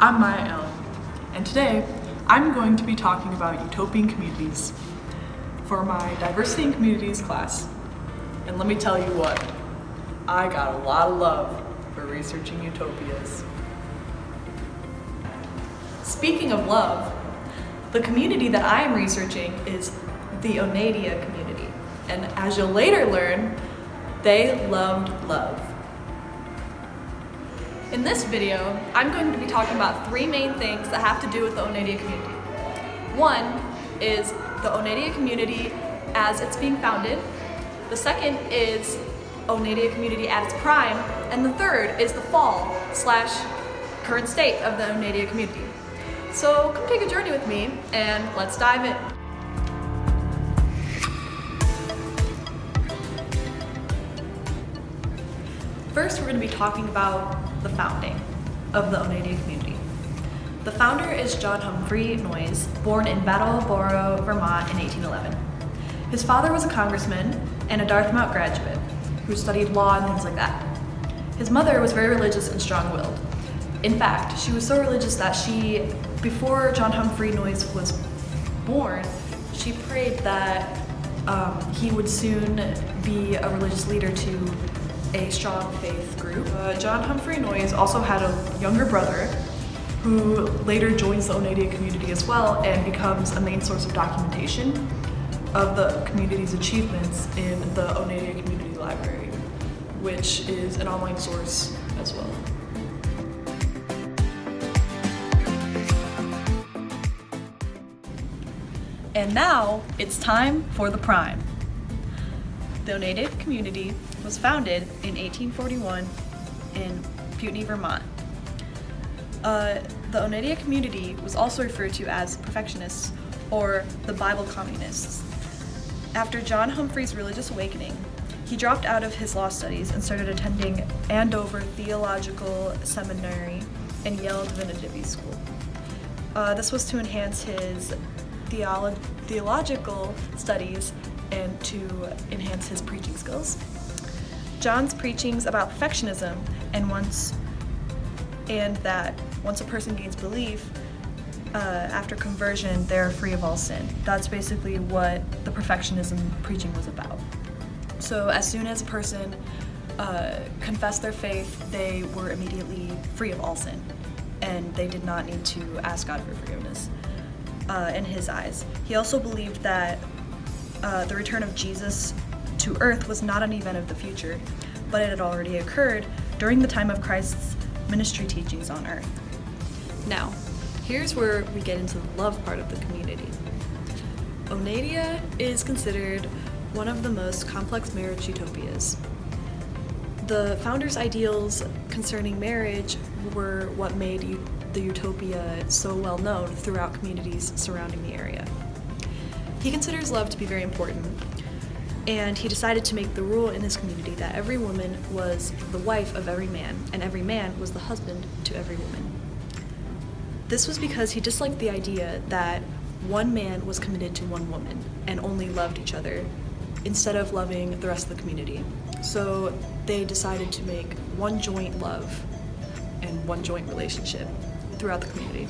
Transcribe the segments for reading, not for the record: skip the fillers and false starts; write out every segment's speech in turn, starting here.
I'm Maya Allen, and today I'm going to be talking about utopian communities for my Diversity and Communities class. And let me tell you what, I got a lot of love for researching utopias. Speaking of love, the community that I am researching is the Oneida community, and as you'll later learn, they loved love. In this video, I'm going to be talking about three main things that have to do with the Oneida community. One is the Oneida community as it's being founded. The second is Oneida community at its prime. And the third is the fall/current state of the Oneida community. So come take a journey with me and let's dive in. First, we're going to be talking about the founding of the Oneida community. The founder is John Humphrey Noyes, born in Brattleboro, Vermont in 1811. His father was a congressman and a Dartmouth graduate who studied law and things like that. His mother was very religious and strong-willed. In fact, she was so religious that before John Humphrey Noyes was born, she prayed that he would soon be a religious leader to a strong faith group. John Humphrey Noyes also had a younger brother who later joins the Oneida community as well and becomes a main source of documentation of the community's achievements in the Oneida Community Library, which is an online source as well. And now it's time for the prime. The Oneida community was founded in 1841 in Putney, Vermont. The Oneida community was also referred to as Perfectionists or the Bible Communists. After John Humphrey's religious awakening, he dropped out of his law studies and started attending Andover Theological Seminary and Yale Divinity School. This was to enhance his theological studies and to enhance his preaching skills. John's preachings about perfectionism and that once a person gains belief, after conversion, they're free of all sin. That's basically what the perfectionism preaching was about. So as soon as a person confessed their faith, they were immediately free of all sin, and they did not need to ask God for forgiveness in his eyes. He also believed that the return of Jesus to earth was not an event of the future, but it had already occurred during the time of Christ's ministry teachings on earth. Now, here's where we get into the love part of the community. Oneida is considered one of the most complex marriage utopias. The founders' ideals concerning marriage were what made the Utopia so well known throughout communities surrounding the area. He considers love to be very important, and he decided to make the rule in his community that every woman was the wife of every man, and every man was the husband to every woman. This was because he disliked the idea that one man was committed to one woman and only loved each other instead of loving the rest of the community. So they decided to make one joint love and one joint relationship throughout the community.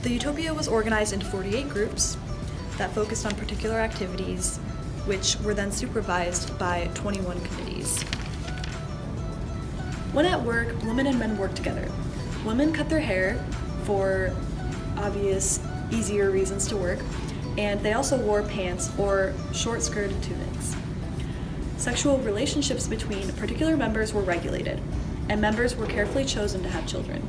The Utopia was organized into 48 groups that focused on particular activities, which were then supervised by 21 committees. When at work, women and men worked together. Women cut their hair for obvious, easier reasons to work, and they also wore pants or short-skirted tunics. Sexual relationships between particular members were regulated, and members were carefully chosen to have children.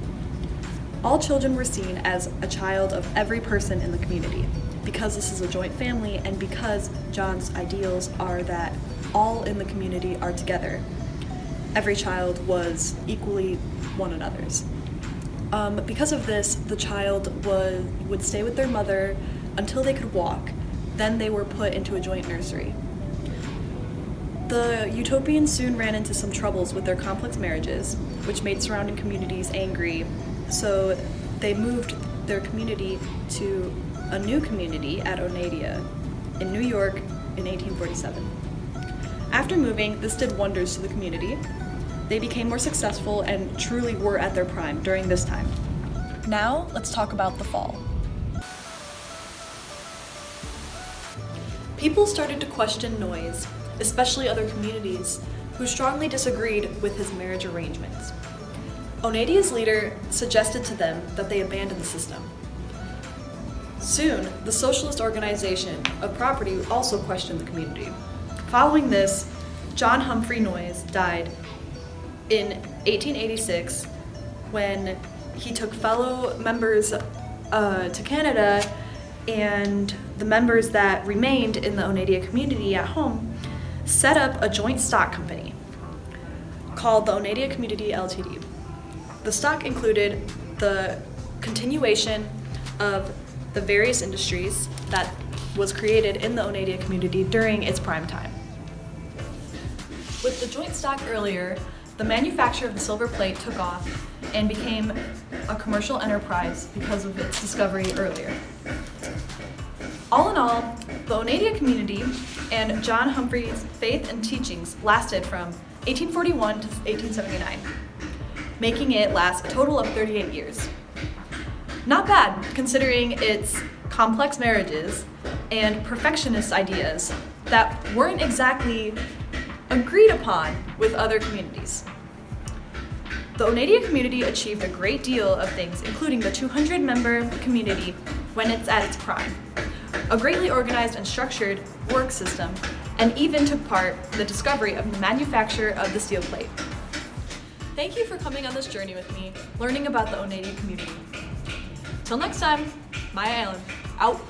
All children were seen as a child of every person in the community, because this is a joint family and because John's ideals are that all in the community are together. Every child was equally one another's. Because of this, the child would stay with their mother until they could walk. Then they were put into a joint nursery. The Utopians soon ran into some troubles with their complex marriages, which made surrounding communities angry. So they moved their community to a new community at Oneida in New York in 1847. After moving, this did wonders to the community. they became more successful and truly were at their prime during this time. Now, let's talk about the fall. People started to question Noyes, especially other communities, who strongly disagreed with his marriage arrangements. Oneida's leader suggested to them that they abandon the system. Soon, the socialist organization of property also questioned the community. Following this, John Humphrey Noyes died in 1886 when he took fellow members to Canada, and the members that remained in the Oneida community at home set up a joint stock company called the Oneida Community Ltd. The stock included the continuation of the various industries that was created in the Oneida community during its prime time. With the joint stock earlier, the manufacture of the silver plate took off and became a commercial enterprise because of its discovery earlier. All in all, the Oneida community and John Humphrey's faith and teachings lasted from 1841 to 1879, making it last a total of 38 years. Not bad, considering its complex marriages and perfectionist ideas that weren't exactly agreed upon with other communities. The Oneida community achieved a great deal of things, including the 200-member community when it's at its prime, a greatly organized and structured work system, and even took part in the discovery of the manufacture of the steel plate. Thank you for coming on this journey with me, learning about the Oneida community. Till next time, Maya Allen, out.